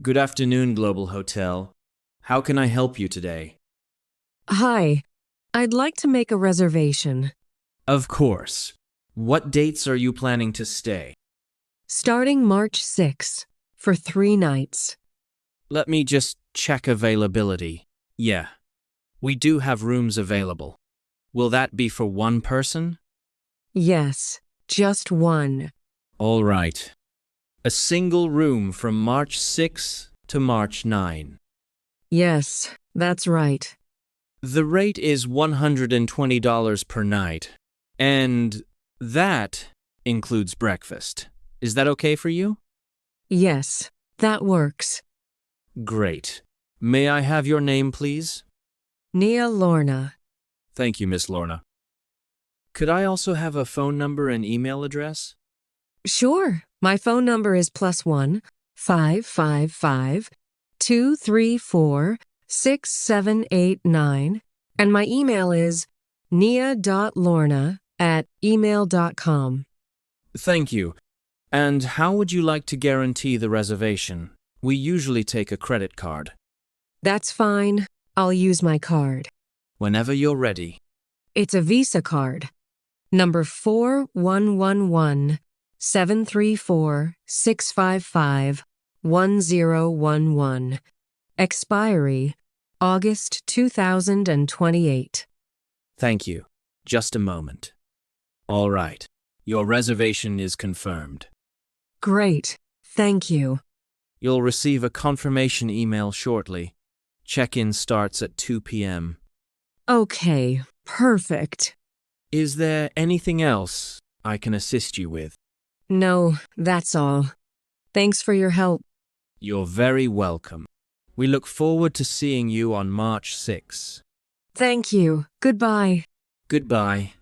Good afternoon, Global Hotel. How can I help you today? Hi, I'd like to make a reservation. Of course. What dates are you planning to stay? Starting March 6th for 3 nights. Let me just check availability. Yeah, we do have rooms available. Will that be for one person? Yes, just one. All right. A single room from March 6 to March 9. Yes, that's right. The rate is $120 per night, and that includes breakfast. Is that okay for you? Yes, that works. Great. May I have your name, please? Nia Lorna. Thank you, Miss Lorna. Could I also have a phone number and email address? Sure, my phone number is +1 555 234 6789, and my email is nia.lorna@email.com. Thank you. And how would you like to guarantee the reservation? We usually take a credit card. That's fine. I'll use my card. Whenever you're ready. It's a Visa card. Number 4111-734-655-1011. Expiry August 2028. Thank you. Just a moment. All right. Your reservation is confirmed. Great. Thank you. You'll receive a confirmation email shortly. Check-in starts at 2 p.m. Okay, perfect. Is there anything else I can assist you with? No, that's all. Thanks for your help. You're very welcome. We look forward to seeing you on March 6. Thank you. Goodbye. Goodbye.